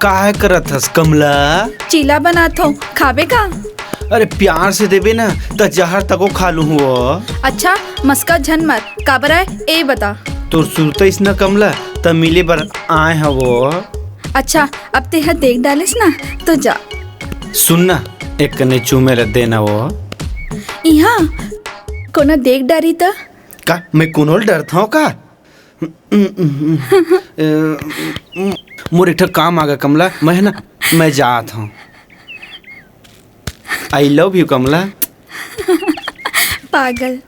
काहे करत हस कमला? चीला बनात हो, खाबे का? अरे प्यार से देबे ना तो जहर तको खा लू हो। अच्छा मस्का झन मत काबर आए ए बता। तोर सुरतइस न कमला त मिले बर आए हवो। अच्छा अब तेहा देख डालिस ना तो जा। सुन ना एक कने चूमे र देना वो। इहाँ कोना देख डारी त का मैं कोनोल डरता हूँ का? मोर एक ठो काम आ गया कमला, मैं जात हूँ। आई लव यू कमला। पागल।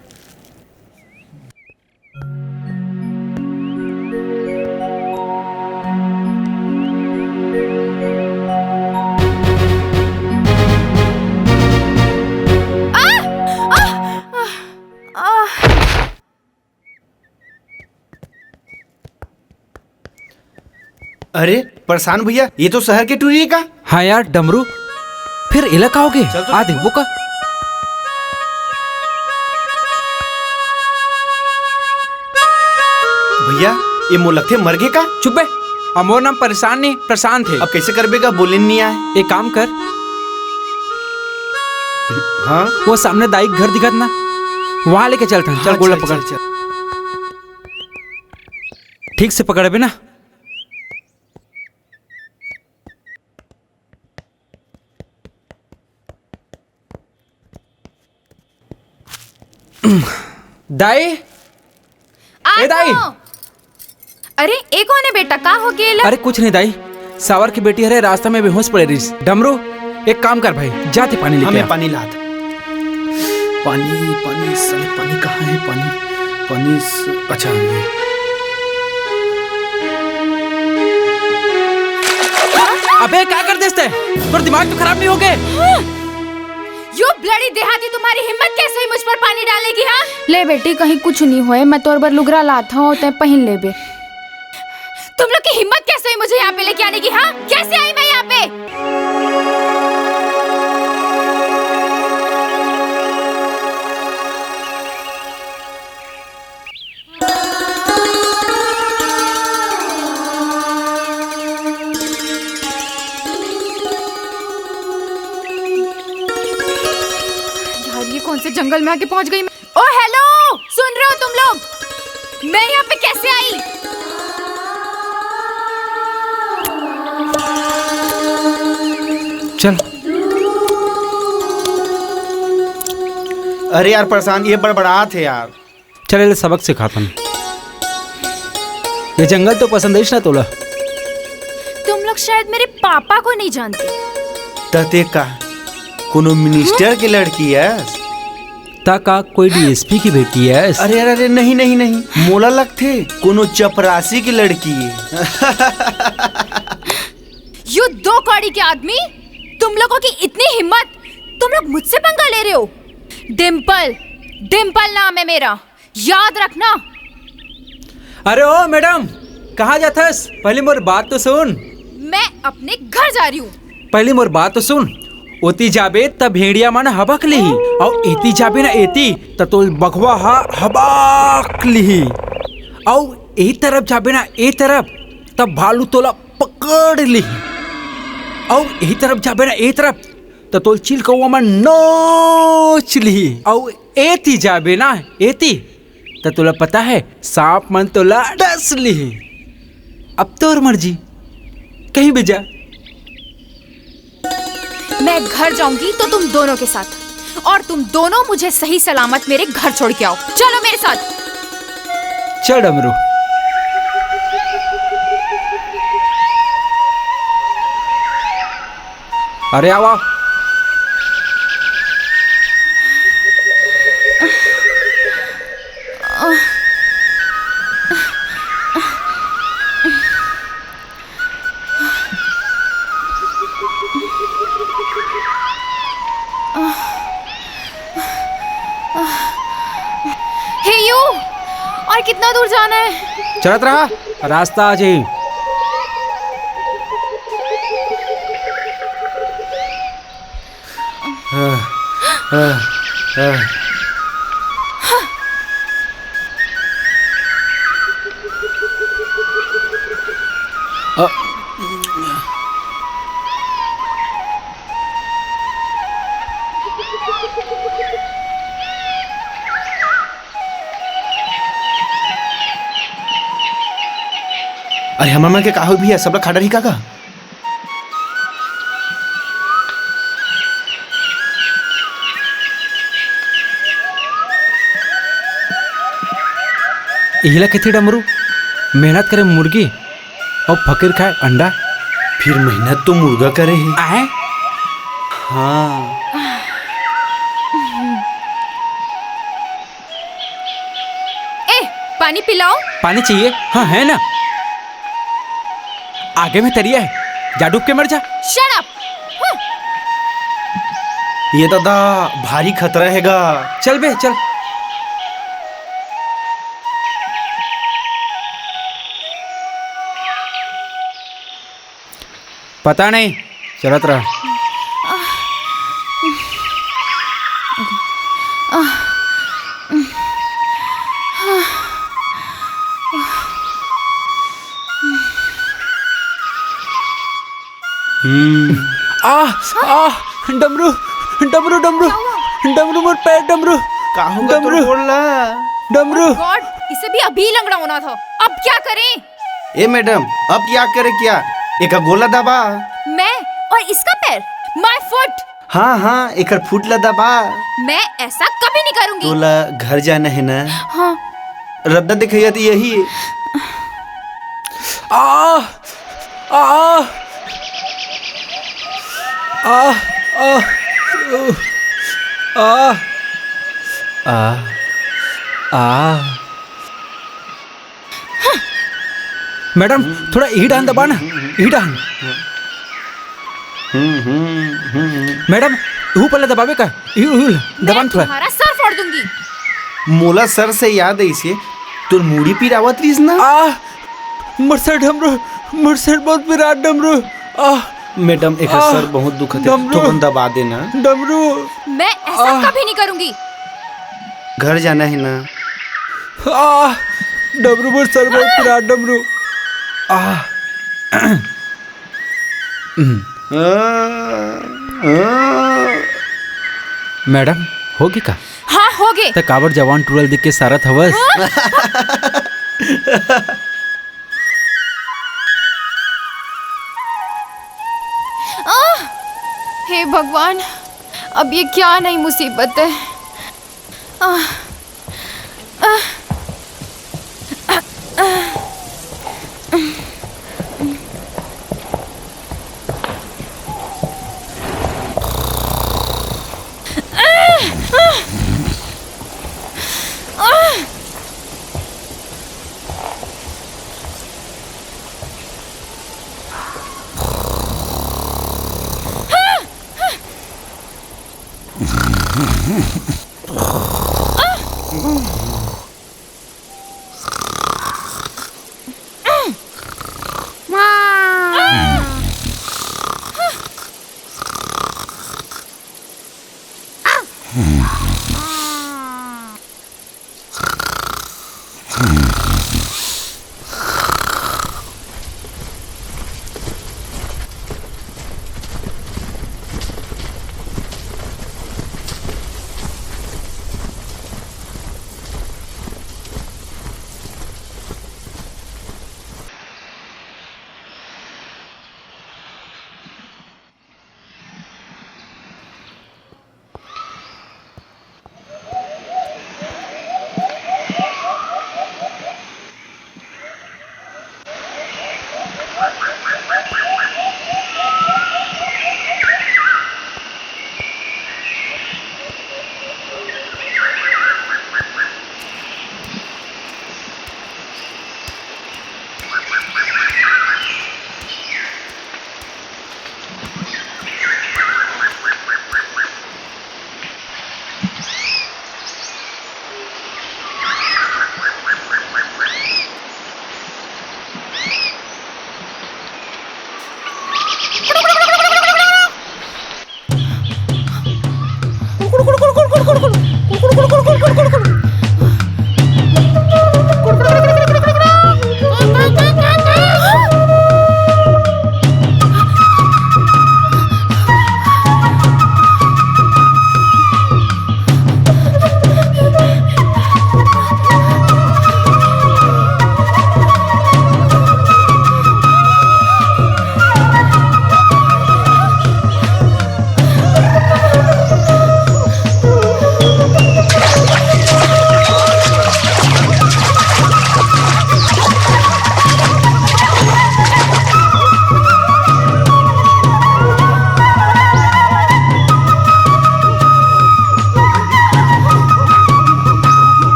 अरे प्रशांत भैया, ये तो शहर के टूरिए का। हाँ यार डमरू, फिर इलाका हो गए आ देखो का। भैया ये मोलक थे मर गए का? चुप बे, अमोर नाम परेशान नहीं प्रशांत है। अब कैसे करबेगा? बोले नहीं आए। एक काम कर, हाँ वो सामने दाई घर दिखत ना, वहां लेके चलता हूँ। चल गोला पकड़। ठीक से पकड़ बे ना। दाई, ए दाई। अरे एक कौन है बेटा, का हो गया? अरे कुछ नहीं दाई, सावर की बेटी हरे रास्ता में बेहोश पड़े रही। डमरू एक काम कर भाई, जाते पानी लेके आ। पानी लाद। पानी पानी साले पानी कहाँ है? पानी अच्छा ये। अबे क्या कर देते? पर दिमाग तो खराब नहीं हो गए? यो ब्लडी देहाती, तुम्हारी हिम्मत कैसे हुई मुझ पर पानी डालने की? हाँ ले बेटी, कहीं कुछ नहीं होए, मैं तोर बर लुगरा लाता हूँ, ते पहन ले बे। तुम लोग की हिम्मत कैसे हुई मुझे यहाँ पे लेके आने की? हाँ कैसे आई मैं यहाँ पे? कौन से जंगल में आके पहुंच गई मैं? ओ हेलो, सुन रहे हो तुम लोग? मैं यहाँ पे कैसे आई? चल। अरे यार प्रशांत, ये बड़बड़ात है यार। चल ले सबक सिखाता हूँ। ये जंगल तो पसंद है ना तोला? तुम लोग शायद मेरे पापा को नहीं जानते। तते का कोनो मिनिस्टर की लड़की है? का कोई डीएसपी की बेटी है? अरे अरे नहीं नहीं नहीं, मोला लगते कोनो चपरासी की लड़की है। यू दो कौड़ी के आदमी, तुम लोगों की इतनी हिम्मत, तुम लोग मुझसे पंगा ले रहे हो? डिम्पल नाम है मेरा, याद रखना। अरे ओ मैडम, कहाँ जाता है? पहले मोर बात तो सुन। मैं अपने घर जा रही हूँ। पहले मोर बात तो सुन। ओती जाबे तब भेड़िया मन हबक लिही, और एती जाबे ना एती त तो बघवा हबक लिही, और ए तरफ जाबे ना ए तरफ तब भालू तोला पकड़ लिही, और ए तरफ जाबे ना ए तरफ त तोल चिल कौवा मन नोच लिही, और एती जाबे ना एती त तोला पता है सांप मन तोला डस लिही। अब तोर मर्जी, कहीं भी जा। मैं घर जाऊंगी तो तुम दोनों के साथ, और तुम दोनों मुझे सही सलामत मेरे घर छोड़ के आओ। चलो मेरे साथ। चल डमरू। अरे आवा। हे यू, और कितना दूर जाना है? चलत रहा, रास्ता आज ही। अरे हमार मन के का हो भैया, सब लोग खड़ा रही का? इहिला कथी डमरू, मेहनत करे मुर्गी और फकीर खाए अंडा। फिर मेहनत तो मुर्गा करे ही। आए हाँ ए, पानी पिलाओ। पानी चाहिए? हाँ है ना, आगे में तरिया है, जा डूब के मर जा। Shut up. ये दादा भारी खतरा हैगा। चल बे चल। पता नहीं, चलत रहा। डमरू डमरू डमरू डमरू मोर पैर, डमरू का होगा डमरू। तो बोल रहा। डमरू गॉड, इसे भी अभी लंगड़ा होना था। अब क्या करें? ए मैडम, अब क्या करे? क्या एक गोला दबा। मैं और इसका पैर, माय फुट। हाँ हाँ, एक फुट ला दबा। मैं ऐसा कभी नहीं करूंगी। तोला घर जाना है ना? हाँ। रद्दा दिखाइए तो यही है। आ आ आ आ आ आ मैडम थोड़ा यही डान दबा ना, यही डान। मैडम यू पहले दबावे का, यू दबान थोड़ा। तुम्हारा सर फोड़ दूंगी। मोला सर से याद है इसे, तोर मूड़ी पिरावत रहीस ना? मरसर डमरू, मरसर बहुत विराट डमरू। मैडम एक सर बहुत दुखत है, डमरू। तो दबा देना। डमरू मैं ऐसा कभी नहीं करूंगी। घर जाना है ना? डमरू मोर सर बहुत विराट डमरू। मैडम होगी का? हाँ हो गए। तो काबर जवान टूरल दिख के सारत हवस। हे भगवान, अब ये क्या नई मुसीबत है।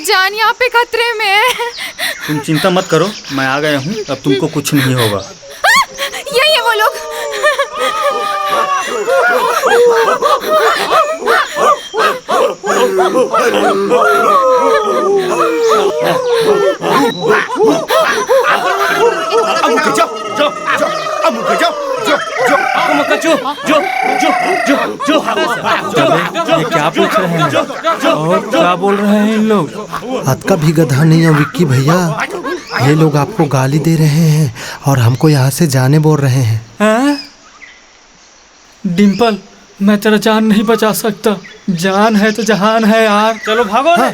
जान यहाँ पे खतरे में है। तुम चिंता मत करो, मैं आ गया हूँ, अब तुमको कुछ नहीं होगा। यही है वो लोग। ये क्या पूछ रहे हैं और क्या बोल रहे हैं इन लोग? हद का भी गधा नहीं है विक्की भैया, ये लोग आपको गाली दे रहे हैं और हमको यहाँ से जाने बोल रहे हैं। हैं? डिम्पल, मैं तेरा जान नहीं बचा सकता। जान है तो जहान है यार। चलो भागो। हाँ,